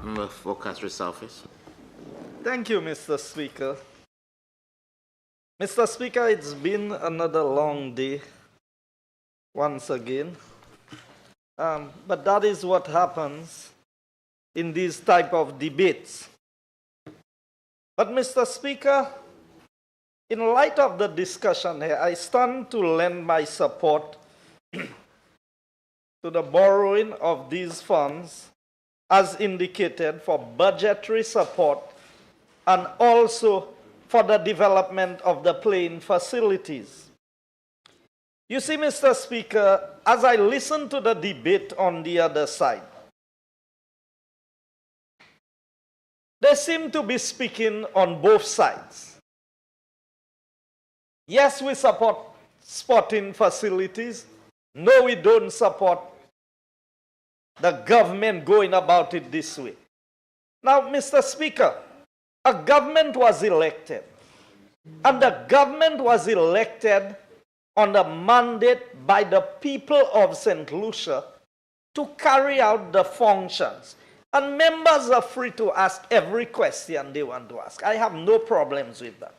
Member for Catherine's office. Thank you, Mr. Speaker. Mr. Speaker, it's been another long day once again. But that is what happens in these type of debates. But Mr. Speaker, in light of the discussion here, I stand to lend my support to the borrowing of these funds as indicated for budgetary support and also for the development of the playing facilities. You see, Mr. Speaker, as I listen to the debate on the other side, they seem to be speaking on both sides. Yes, we support sporting facilities. No, we don't support the government going about it this way. Now, Mr. Speaker, a government was elected, and the government was elected on the mandate by the people of St. Lucia to carry out the functions. And members are free to ask every question they want to ask. I have no problems with that.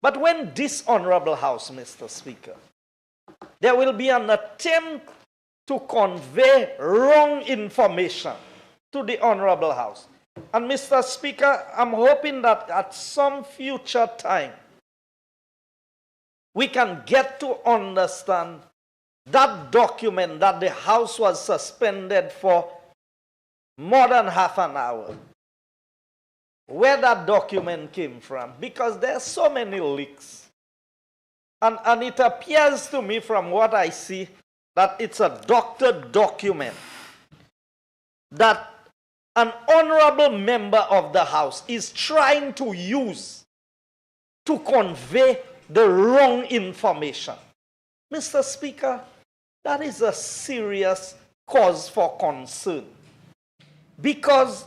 But when this Honorable House, Mr. Speaker, there will be an attempt to convey wrong information to the Honorable House. And Mr. Speaker, I'm hoping that at some future time, we can get to understand that document that the House was suspended for more than half an hour, where that document came from, because there are so many leaks. And it appears to me from what I see that it's a doctored document that an honorable member of the House is trying to use to convey the wrong information. Mr. Speaker, that is a serious cause for concern. Because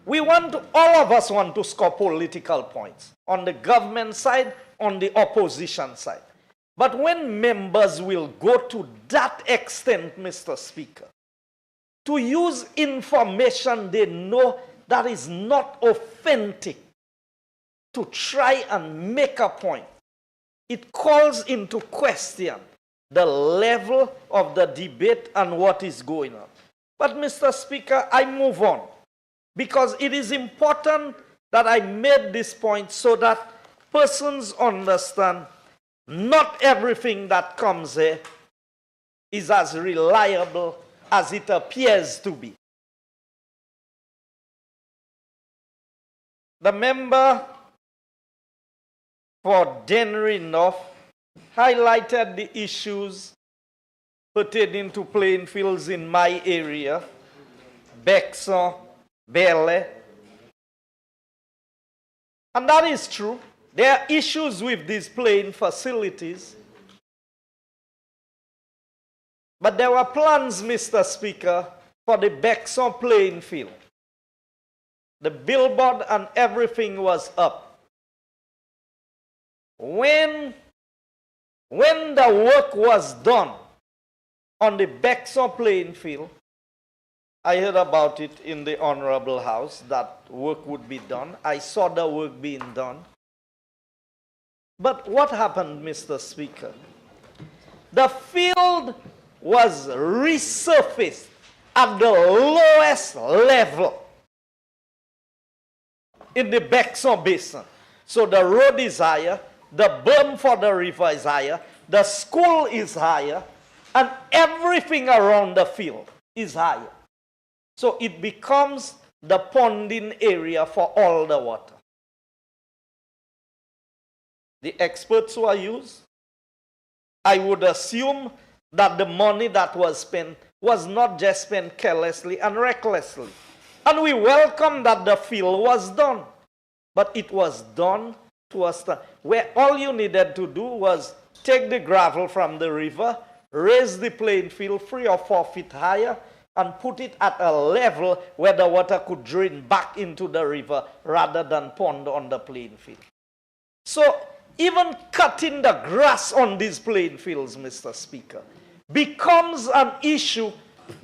all of us want to score political points on the government side, on the opposition side. But when members will go to that extent, Mr. Speaker, to use information they know that is not authentic to try and make a point, it calls into question the level of the debate and what is going on. But Mr. Speaker, I move on because it is important that I made this point so that persons understand not everything that comes here is as reliable as it appears to be. The member for Dennery North highlighted the issues pertaining to playing fields in my area, Bexon, Bele. And that is true. There are issues with these playing facilities. But there were plans, Mr. Speaker, for the Bexon playing field. The billboard and everything was up. When the work was done on the Bexon playing field, I heard about it in the Honorable House that work would be done. I saw the work being done. But what happened, Mr. Speaker? The field was resurfaced at the lowest level in the Bexon Basin. So the road is higher, the berm for the river is higher, the school is higher, and everything around the field is higher. So it becomes the ponding area for all the water. The experts who are used, I would assume that the money that was spent was not just spent carelessly and recklessly. And we welcome that the field was done. But it was done to a stand where all you needed to do was take the gravel from the river, raise the playing field 3 or 4 feet higher, and put it at a level where the water could drain back into the river rather than pond on the playing field. So even cutting the grass on these playing fields, Mr. Speaker, becomes an issue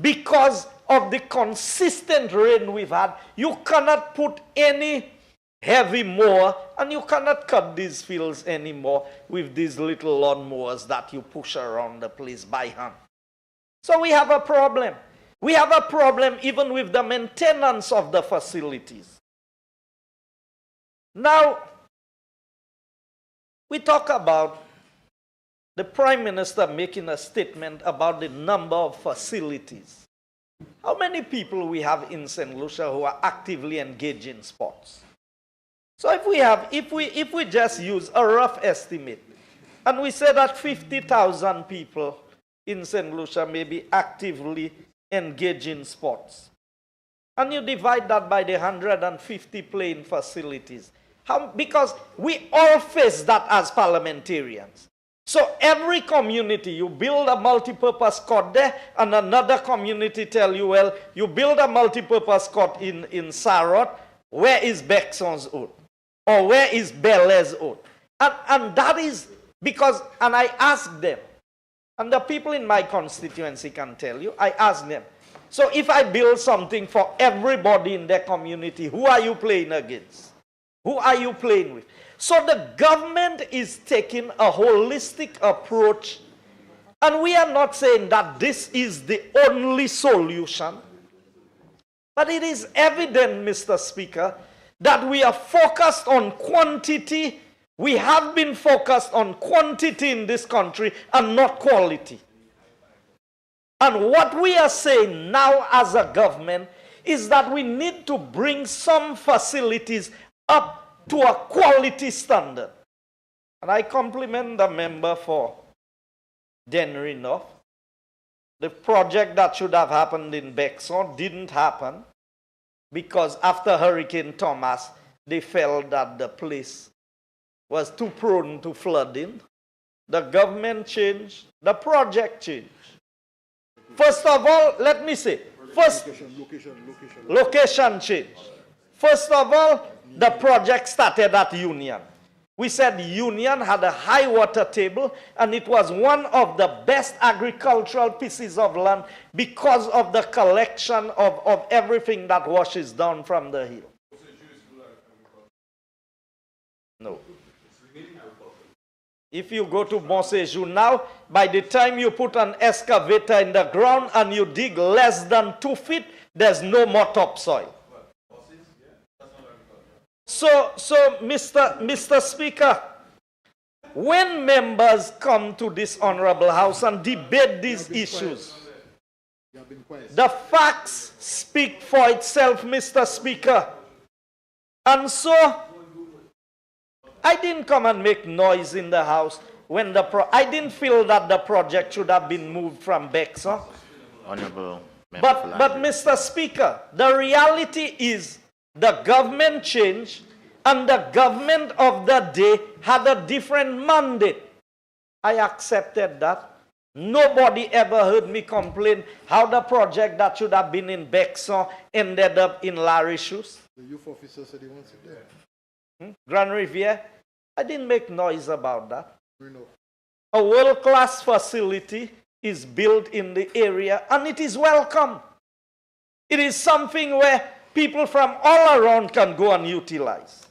because of the consistent rain we've had, you cannot put any heavy mower and you cannot cut these fields anymore with these little lawn mowers that you push around the place by hand. So we have a problem. We have a problem even with the maintenance of the facilities. Now, we talk about the Prime Minister making a statement about the number of facilities. How many people we have in St. Lucia who are actively engaged in sports? So if we just use a rough estimate, and we say that 50,000 people in St. Lucia may be actively engaged in sports, and you divide that by the 150 playing facilities, because we all face that as parliamentarians. So every community, you build a multipurpose court there, and another community tell you, well, you build a multipurpose court in Sarot, where is Bexon's oath? Or where is Bel Air's oath? And that is because, and I ask them, and the people in my constituency can tell you, I ask them, so if I build something for everybody in their community, who are you playing against? Who are you playing with? So the government is taking a holistic approach, and we are not saying that this is the only solution, but it is evident, Mr. Speaker, that we are focused on quantity. We have been focused on quantity in this country and not quality. And what we are saying now as a government is that we need to bring some facilities up to a quality standard. And I compliment the member for Denry North. The project that should have happened in Bexon didn't happen because after Hurricane Thomas, they felt that the place was too prone to flooding. The government changed, the project changed. First of all, let me say, location change. First of all, the project started at Union. We said Union had a high water table, and it was one of the best agricultural pieces of land because of the collection of everything that washes down from the hill. No. If you go to Bonsejour now, by the time you put an excavator in the ground and you dig less than 2 feet, there's no more topsoil. So Mr. Speaker, when members come to this honorable house and debate these issues, the facts speak for itself, Mr. Speaker. And so, I didn't come and make noise in the house when I didn't feel that the project should have been moved from Bexon. Honorable But Mr. Speaker, the reality is the government changed, and the government of the day had a different mandate. I accepted that. Nobody ever heard me complain how the project that should have been in Bexon ended up in Larry Shoes. The youth officer said he wants it there. Grand Riviere, I didn't make noise about that. We know. A world-class facility is built in the area, and it is welcome. It is something where people from all around can go and utilize.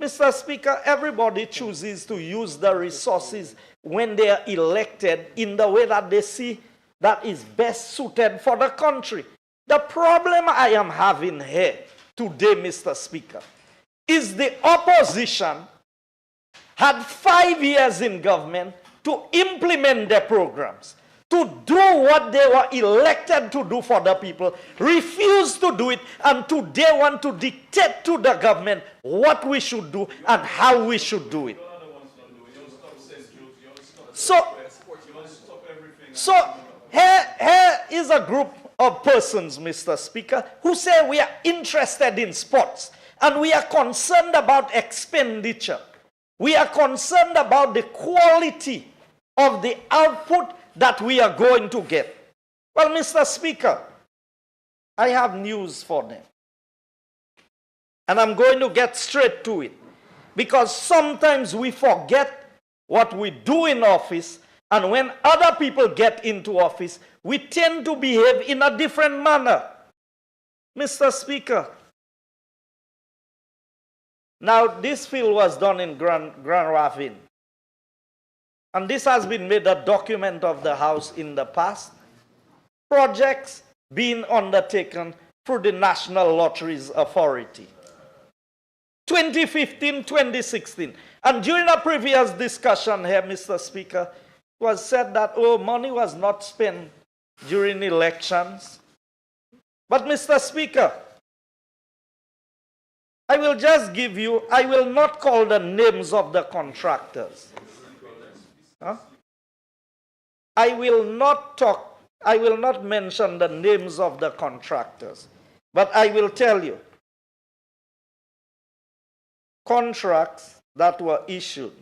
Mr. Speaker, everybody chooses to use the resources when they are elected in the way that they see that is best suited for the country. The problem I am having here today, Mr. Speaker, is the opposition had 5 years in government to implement their programs, to do what they were elected to do for the people, refused to do it, and today want to dictate to the government what we should do and how we should do it. So here is a group of persons, Mr. Speaker, who say we are interested in sports and we are concerned about expenditure. We are concerned about the quality of the output that we are going to get. Well, Mr. Speaker, I have news for them. And I'm going to get straight to it. Because sometimes we forget what we do in office And when other people get into office, we tend to behave in a different manner. Mr. Speaker. Now, this field was done in Grand Ravine. And this has been made a document of the House in the past. Projects being undertaken through the National Lotteries Authority. 2015, 2016. And during a previous discussion here, Mr. Speaker, it was said that, oh, money was not spent during elections. But, Mr. Speaker, I will just give you, I will not call the names of the contractors. Huh? I will not mention the names of the contractors. But I will tell you, contracts that were issued,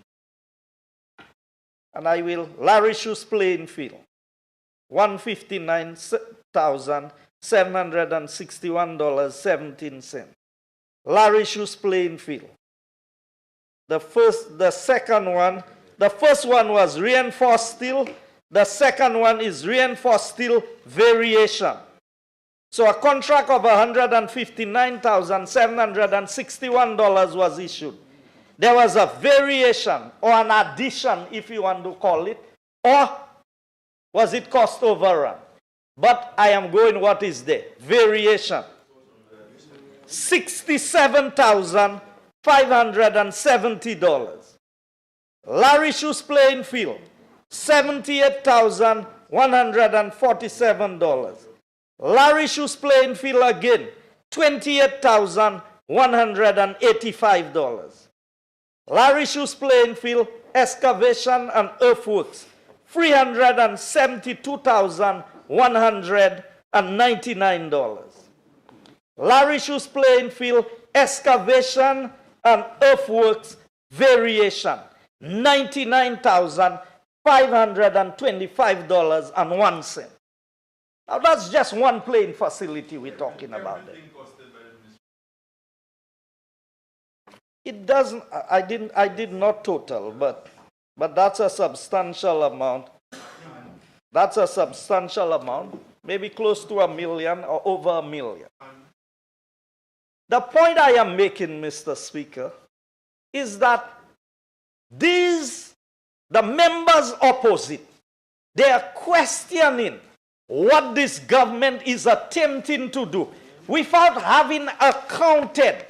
and I will, Larry Shoes playing field, $159,761.17. Larry Shoes playing field. The first one was reinforced steel. The second one is reinforced steel variation. So a contract of $159,761 was issued. There was a variation or an addition, if you want to call it, or was it cost overrun? But I am going what is there. Variation. $67,570. Larry Shoes playing field, $78,147. Larry Shoes playing field again, $28,185. Larry Shoes playing field, excavation and earthworks, $372,199. Larry Shoes playing field, excavation and earthworks variation, $99,525.01. Now that's just one playing facility we're talking about there. It doesn't, I did not total, but that's a substantial amount. That's a substantial amount, maybe close to $1 million or over $1 million. The point I am making, Mr. Speaker, is that the members opposite, they are questioning what this government is attempting to do without having accounted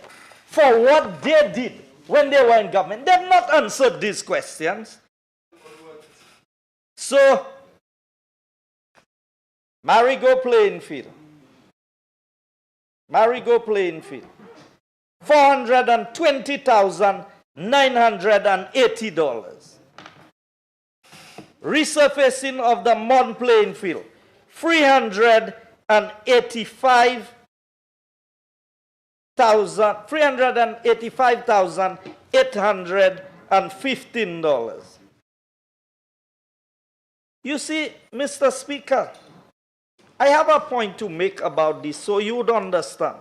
for what they did when they were in government. They have not answered these questions. So, Marigo playing field. Marigo playing field. $420,980. Resurfacing of the Mon playing field. $385,815. You see, Mr. Speaker, I have a point to make about this so you would understand.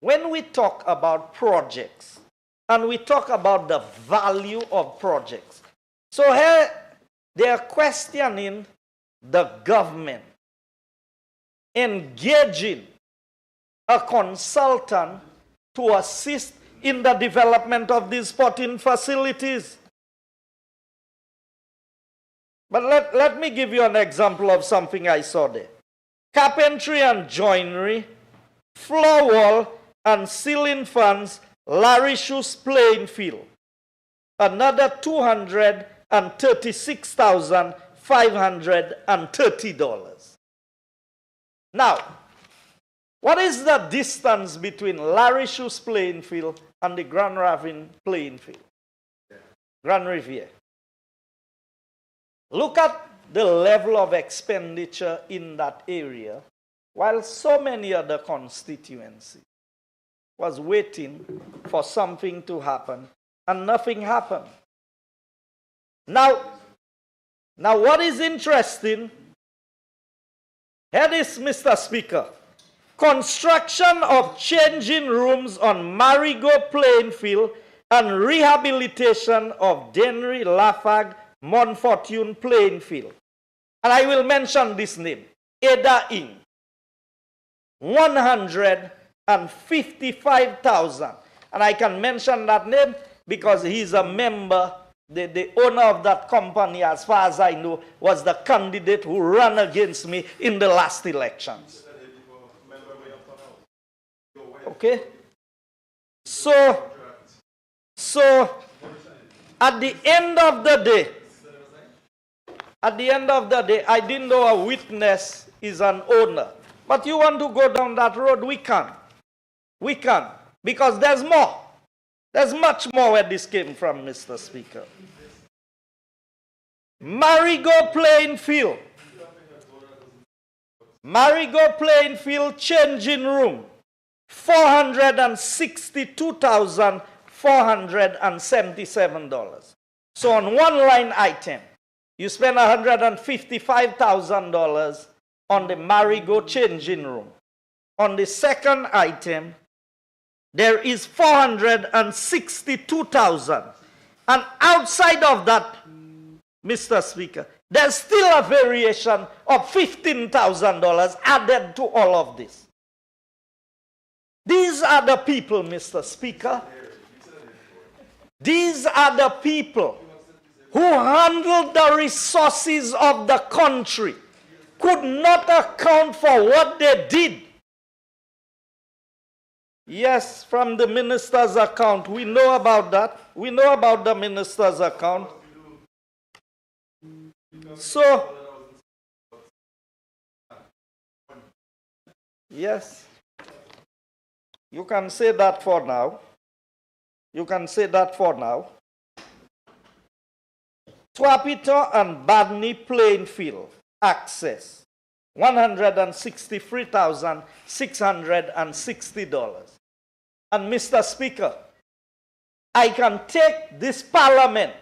When we talk about projects, and we talk about the value of projects, so here they are questioning the government engaging a consultant to assist in the development of these sporting facilities. But let me give you an example of something I saw there. Carpentry and joinery, floor wall and ceiling fans, Larry Shoes playing field. Another $236,530. Now, what is the distance between Larry Shoes playing field and the Grand Ravine playing field? Grand Riviere. Look at the level of expenditure in that area, while so many other constituencies was waiting for something to happen, and nothing happened. Now what is interesting, here is, Mr. Speaker, construction of changing rooms on Marigo playing field and rehabilitation of Dennery, Lafargue, Monfortune playing field. And I will mention this name, Ada Ing. 155,000. And I can mention that name because he's a member, the owner of that company, as far as I know, was the candidate who ran against me in the last elections. Okay? So at the end of the day, I didn't know a witness is an owner. But you want to go down that road, we can. We can. Because there's more. There's much more where this came from, Mr. Speaker. Marigo playing field. Marigo playing field changing room. $462,477. So on one line item, you spend $155,000 on the Marigo changing room. On the second item, there is $462,000. And outside of that, Mr. Speaker, there's still a variation of $15,000 added to all of this. These are the people, Mr. Speaker. These are the people who handled the resources of the country, could not account for what they did. Yes, from the minister's account. We know about that. We know about the minister's account. So, yes, you can say that for now. You can say that for now. Twapito and Badney playing field access $163,660. And Mr. Speaker, I can take this parliament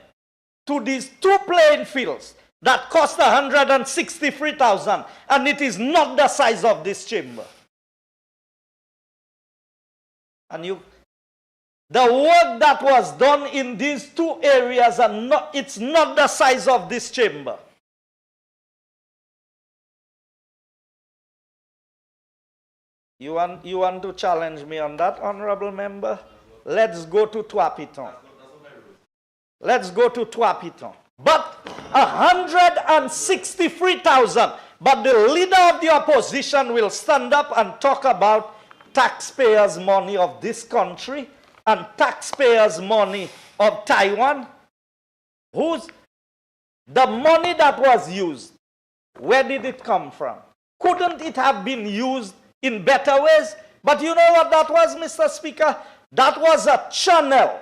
to these two playing fields that cost $163,000, and it is not the size of this chamber. And the work that was done in these two areas, it's not the size of this chamber. You want to challenge me on that, honorable member? Let's go to Twapiton. Let's go to Twapiton. But $163,000. But the leader of the opposition will stand up and talk about taxpayers' money of this country and taxpayers' money of Taiwan. The money that was used, where did it come from? Couldn't it have been used in better ways? But you know what that was, Mr. Speaker? That was a channel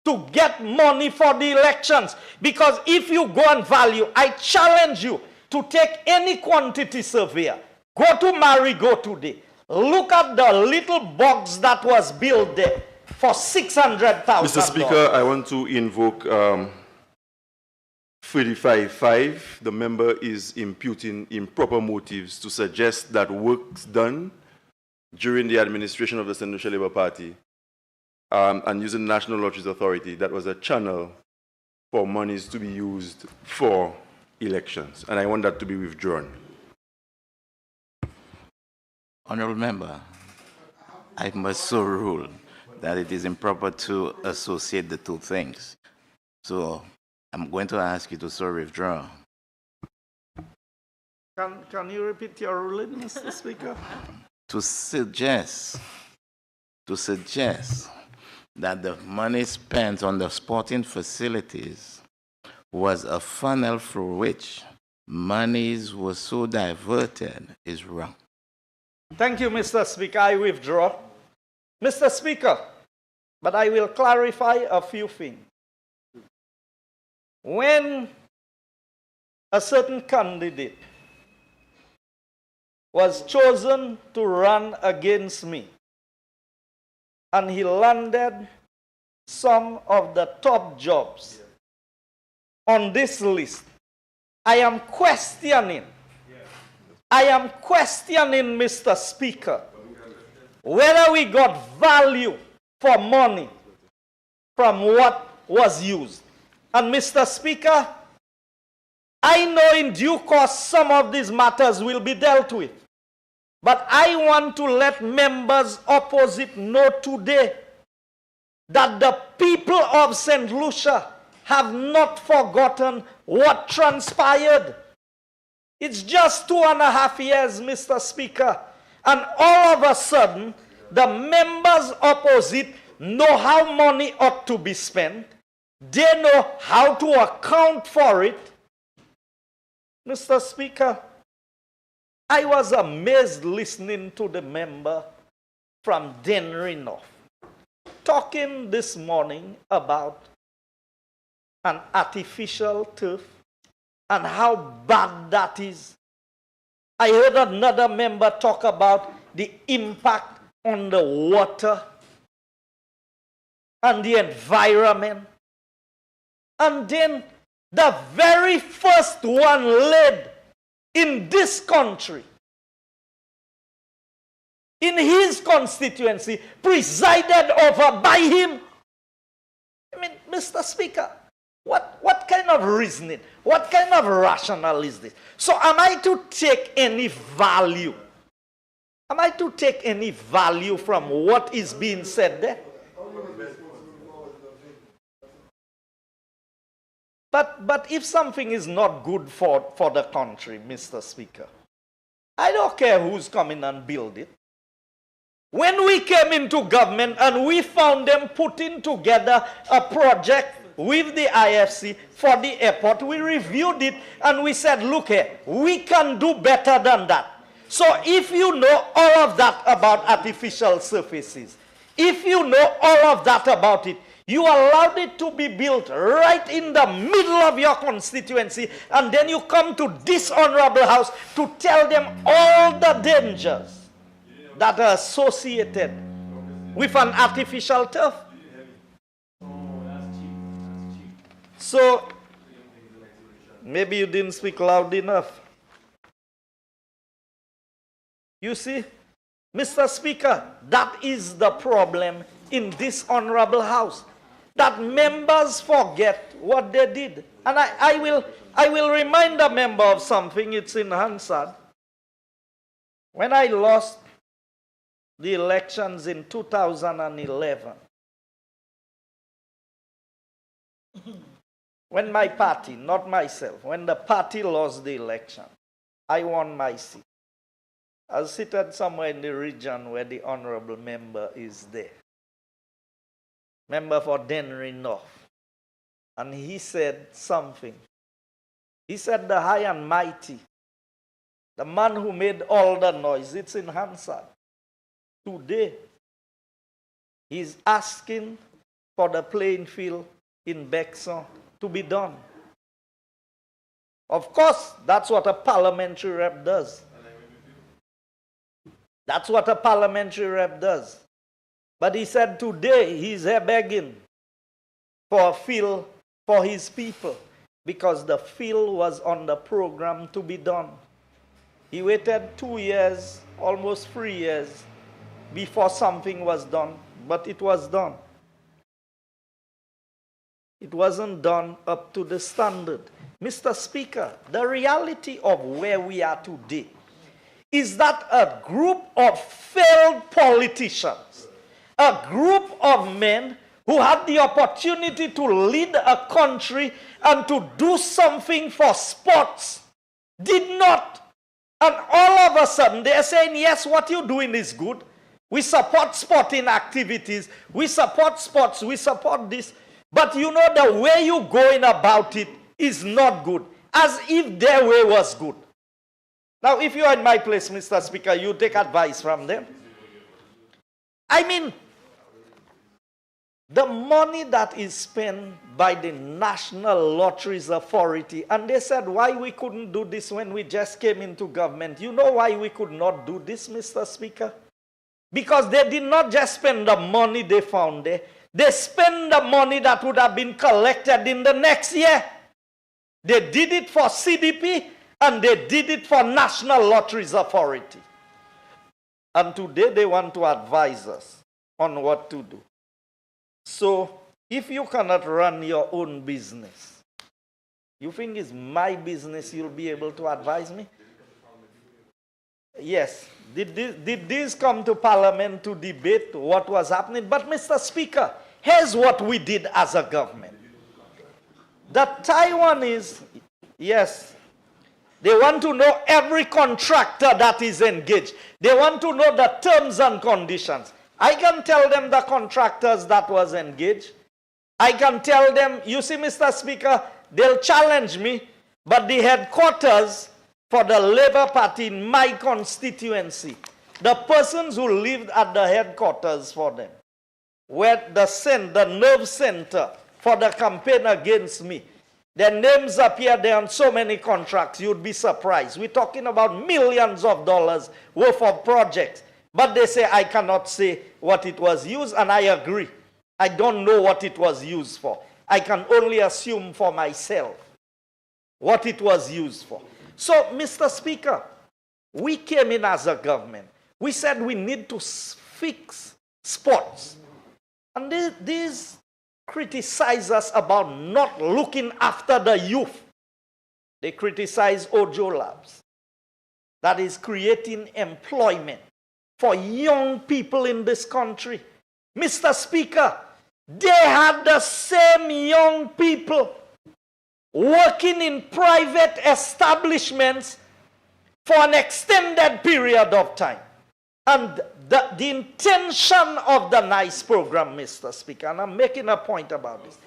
to get money for the elections. Because if you go and value, I challenge you to take any quantity surveyor. Go to Marigo today. Look at the little box that was built there for $600,000. Mr. Speaker, I want to invoke 35.5. The member is imputing improper motives to suggest that works done during the administration of the Central Labour Party and using the National Lotteries Authority, that was a channel for monies to be used for elections. And I want that to be withdrawn. Honourable Member, I must so rule that it is improper to associate the two things. So I'm going to ask you to so withdraw. Can you repeat your ruling, Mr. Speaker? To suggest that the money spent on the sporting facilities was a funnel through which monies were so diverted is wrong. Thank you, Mr. Speaker. I withdraw. Mr. Speaker, but I will clarify a few things. When a certain candidate was chosen to run against me, and he landed some of the top jobs on this list, I am questioning, Mr. Speaker, whether we got value for money from what was used. And Mr. Speaker, I know in due course some of these matters will be dealt with. But I want to let members opposite know today that the people of St. Lucia have not forgotten what transpired. It's just 2.5 years, Mr. Speaker, and all of a sudden, the members opposite know how money ought to be spent. They know how to account for it. Mr. Speaker, I was amazed listening to the member from Dennery North talking this morning about an artificial turf and how bad that is. I heard another member talk about the impact on the water and the environment. And then the very first one laid in this country, in his constituency, presided over by him. I mean, Mr. Speaker, what kind of reasoning, what kind of rationale is this? So am I to take any value? Am I to take any value from what is being said there? But if something is not good for the country, Mr. Speaker, I don't care who's coming and build it. When we came into government and we found them putting together a project with the IFC for the airport, we reviewed it and we said, look here, we can do better than that. So if you know all of that about artificial surfaces, if you know all of that about it, you allowed it to be built right in the middle of your constituency, and then you come to this honorable house to tell them all the dangers that are associated with an artificial turf. So, maybe you didn't speak loud enough. You see, Mr. Speaker, that is the problem in this honorable house, that members forget what they did. And I will remind a member of something. It's in Hansard. When I lost the elections in 2011, when my party, not myself, when the party lost the election, I won my seat. I was seated somewhere in the region where the honorable member is there. Member for Dennery North. And he said something. He said, the high and mighty, the man who made all the noise, it's in Hansard. Today, he's asking for the playing field in Bexon to be done. Of course, that's what a parliamentary rep does. That's what a parliamentary rep does. But he said today he's here begging for a field for his people because the field was on the program to be done. He waited 2 years, almost 3 years, before something was done, but it was done. It wasn't done up to the standard. Mr. Speaker, the reality of where we are today is that a group of failed politicians, a group of men who had the opportunity to lead a country and to do something for sports, did not. And all of a sudden, they are saying, yes, what you're doing is good. We support sporting activities. We support sports. We support this. But you know, the way you're going about it is not good. As if their way was good. Now, if you're in my place, Mr. Speaker, you take advice from them. I mean, the money that is spent by the National Lotteries Authority, and they said why we couldn't do this when we just came into government. You know why we could not do this, Mr. Speaker? Because they did not just spend the money they found there. They spent the money that would have been collected in the next year. They did it for CDP and they did it for National Lotteries Authority. And today they want to advise us on what to do. So If you cannot run your own business, you think it's my business you'll be able to advise me? Yes. Did this come to Parliament to debate what was happening? But Mr. Speaker, here's what we did as a government. The Taiwanese, yes, they want to know every contractor that is engaged. They want to know the terms and conditions. I can tell them the contractors that was engaged. I can tell them, you see, Mr. Speaker, they'll challenge me, but the headquarters for the Labour Party in my constituency, the persons who lived at the headquarters for them, where the nerve center for the campaign against me, their names appear there on so many contracts, you'd be surprised. We're talking about millions of dollars worth of projects. But they say I cannot say what it was used, and I agree. I don't know what it was used for. I can only assume for myself what it was used for. So, Mr. Speaker, we came in as a government. We said we need to fix sports. And these criticize us about not looking after the youth. They criticize Ojo Labs. That is creating employment for young people in this country. Mr. Speaker, they had the same young people working in private establishments for an extended period of time. And the intention of the NICE program, Mr. Speaker, and I'm making a point about this.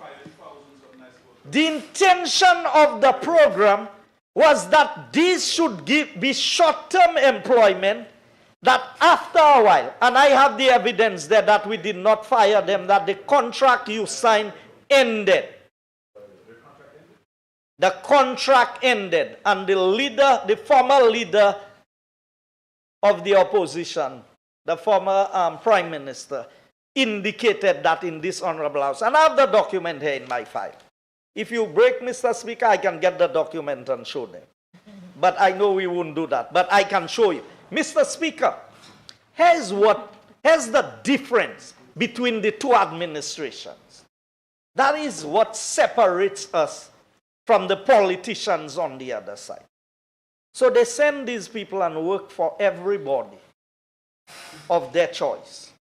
The intention of the program was that these should be short-term employment, that after a while, and I have the evidence there that we did not fire them, that the contract you signed ended. The contract ended, and the former leader of the opposition, the former Prime Minister, indicated that in this Honorable House. And I have the document here in my file. If you break, Mr. Speaker, I can get the document and show them. But I know we won't do that. But I can show you. Mr. Speaker, here's the difference between the two administrations. That is what separates us from the politicians on the other side. So they send these people and work for everybody of their choice.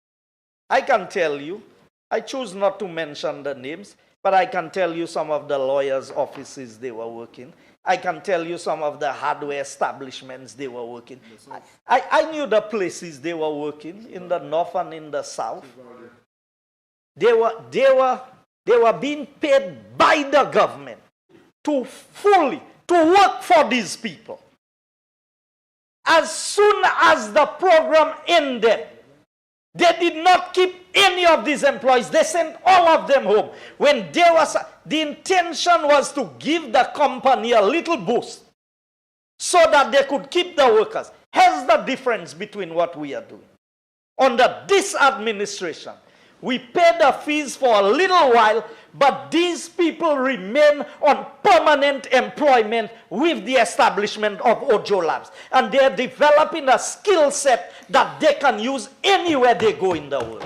I can tell you, I choose not to mention the names, but I can tell you some of the lawyers' offices they were working. I can tell you some of the hardware establishments they were working. I knew the places they were working in the north and in the south. They were being paid by the government to work for these people. As soon as the program ended, they did not keep any of these employees. They sent all of them home. When the intention was to give the company a little boost so that they could keep the workers. Here's the difference between what we are doing. Under this administration, we pay the fees for a little while, but these people remain on permanent employment with the establishment of Ojo Labs. And they're developing a skill set that they can use anywhere they go in the world.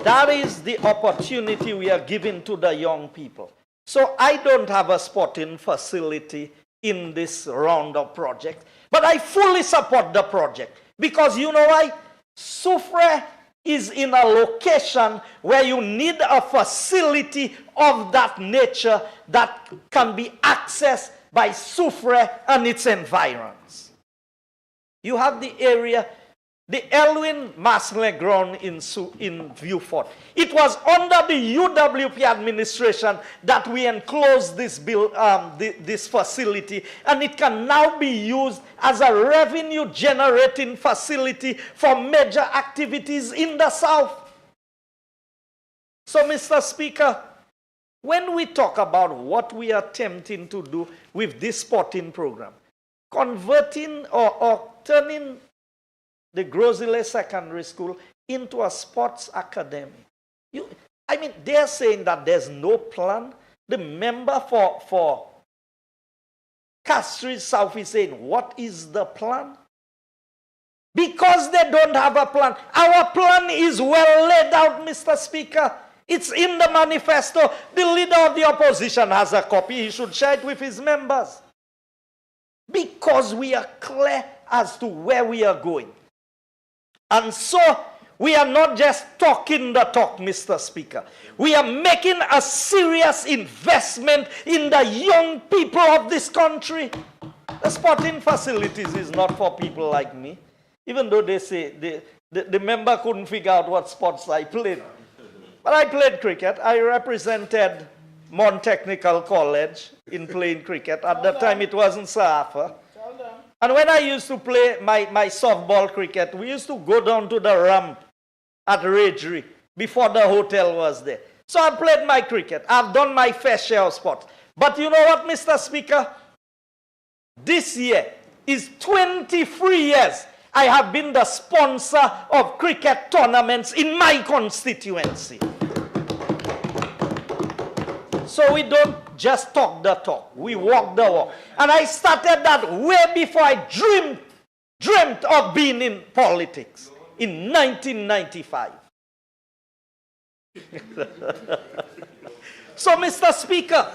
That is the opportunity we are giving to the young people. So I don't have a sporting facility in this round of projects, but I fully support the project. Because you know why? Soufrière is in a location where you need a facility of that nature that can be accessed by Soufrière and its environs. You have the area, the Elwin Maslin ground in Vieux-Fort. It was under the UWP administration that we enclosed this facility, and it can now be used as a revenue-generating facility for major activities in the South. So, Mr. Speaker, when we talk about what we are attempting to do with this sporting program, converting or turning the Grosile Secondary School into a sports academy. They're saying that there's no plan. The member for Castries South is saying, what is the plan? Because they don't have a plan. Our plan is well laid out, Mr. Speaker. It's in the manifesto. The leader of the opposition has a copy. He should share it with his members. Because we are clear as to where we are going. And so, we are not just talking the talk, Mr. Speaker. We are making a serious investment in the young people of this country. The sporting facilities is not for people like me. Even though they say the member couldn't figure out what sports I played. But I played cricket. I represented Mon Technical College in playing cricket. At that time, it wasn't Safa. And when I used to play my softball cricket, we used to go down to the ramp at Ragery before the hotel was there. So I played my cricket. I've done my fair share of sports. But you know what, Mr. Speaker? This year is 23 years I have been the sponsor of cricket tournaments in my constituency. So we don't just talk the talk, we walk the walk. And I started that way before I dreamt of being in politics in 1995. So, Mr. Speaker,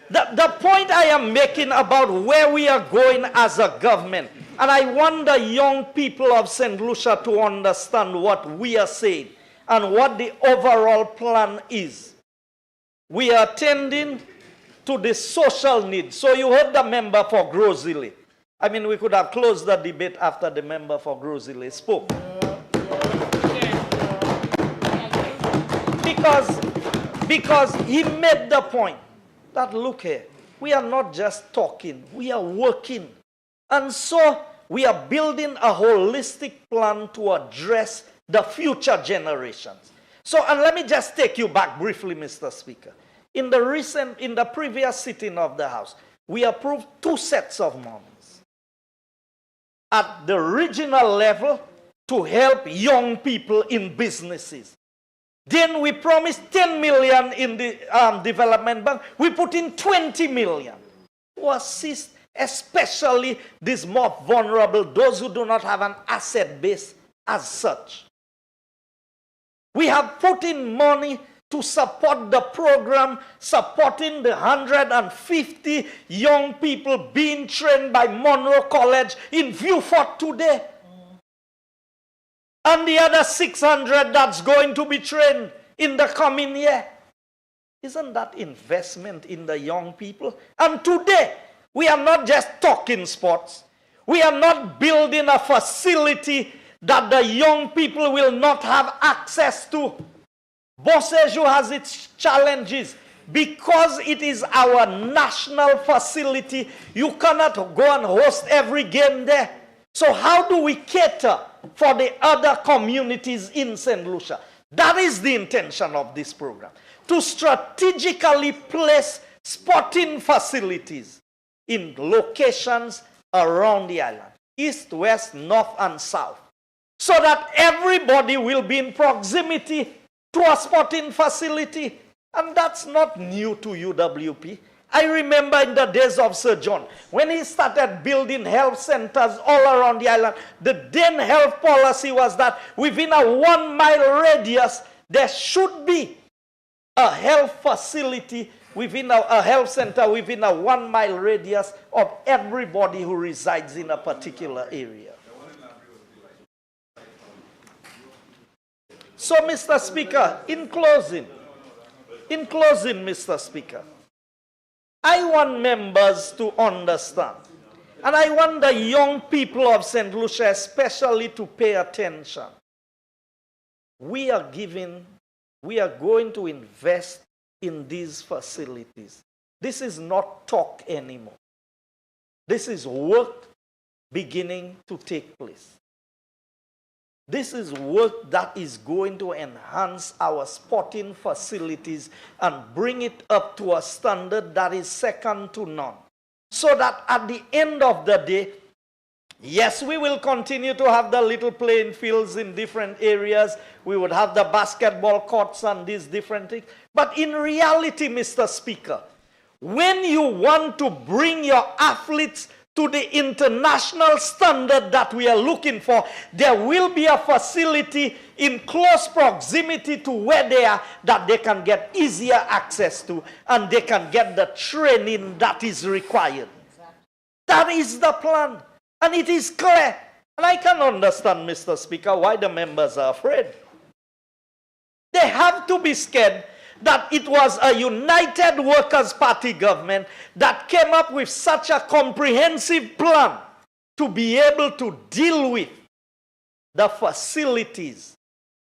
the point I am making about where we are going as a government, and I want the young people of St. Lucia to understand what we are saying and what the overall plan is. We are attending to the social needs. So you heard the member for Grozile. I mean, we could have closed the debate after the member for Grozile spoke. Because he made the point that, look here, we are not just talking, we are working. And so we are building a holistic plan to address the future generations. So, and let me just take you back briefly, Mr. Speaker. In the previous sitting of the House, we approved 2 sets of monies at the regional level to help young people in businesses. Then we promised 10 million in the development bank. We put in 20 million to assist especially these more vulnerable, those who do not have an asset base as such. We have put in money to support the program, supporting the 150 young people being trained by Monroe College in Viewfort today. And the other 600 that's going to be trained in the coming year. Isn't that investment in the young people? And today, we are not just talking sports. We are not building a facility that the young people will not have access to. BOSL has its challenges. Because it is our national facility, you cannot go and host every game there. So how do we cater for the other communities in St. Lucia? That is the intention of this program. To strategically place sporting facilities in locations around the island. East, west, north, and south. So that everybody will be in proximity to a sporting facility. And that's not new to UWP. I remember in the days of Sir John, when he started building health centers all around the island, the then health policy was that within a 1-mile radius, there should be a health facility within a health center within a 1-mile radius of everybody who resides in a particular area. So, Mr. Speaker, in closing, Mr. Speaker, I want members to understand, and I want the young people of St. Lucia especially to pay attention. We are going to invest in these facilities. This is not talk anymore. This is work beginning to take place. This is work that is going to enhance our sporting facilities and bring it up to a standard that is second to none. So that at the end of the day, yes, we will continue to have the little playing fields in different areas. We would have the basketball courts and these different things. But in reality, Mr. Speaker, when you want to bring your athletes to the international standard that we are looking for, there will be a facility in close proximity to where they are that they can get easier access to, and they can get the training that is required. That is the plan, and it is clear. And I can understand, Mr. Speaker, why the members are afraid. They have to be scared that it was a United Workers' Party government that came up with such a comprehensive plan to be able to deal with the facilities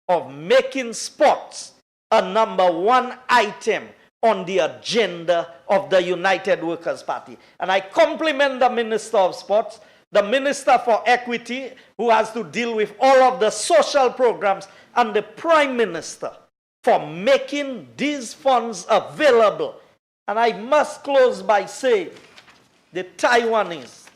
of making sports a #1 item on the agenda of the United Workers' Party. And I compliment the Minister of Sports, the Minister for Equity, who has to deal with all of the social programs, and the Prime Minister for making these funds available. And I must close by saying, the Taiwanese,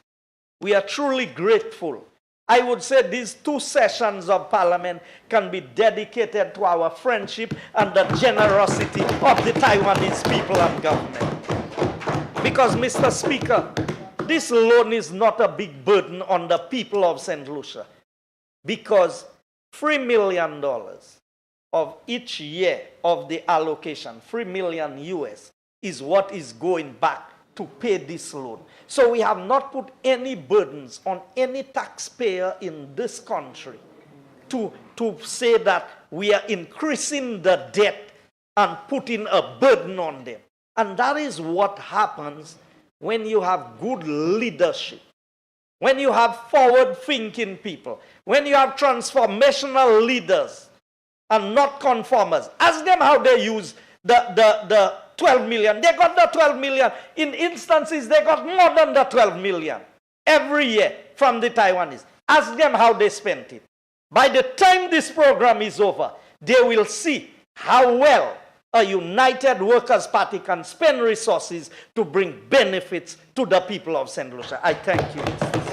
we are truly grateful. I would say these 2 sessions of Parliament can be dedicated to our friendship and the generosity of the Taiwanese people and government. Because, Mr. Speaker, this loan is not a big burden on the people of St. Lucia, because $3 million of each year of the allocation, $3 million US, is what is going back to pay this loan. So we have not put any burdens on any taxpayer in this country to say that we are increasing the debt and putting a burden on them. And that is what happens when you have good leadership, when you have forward-thinking people, when you have transformational leaders and not conformers. Ask them how they use the 12 million. They got the 12 million. In instances, they got more than the 12 million every year from the Taiwanese. Ask them how they spent it. By the time this program is over, they will see how well a United Workers' Party can spend resources to bring benefits to the people of St. Lucia. I thank you.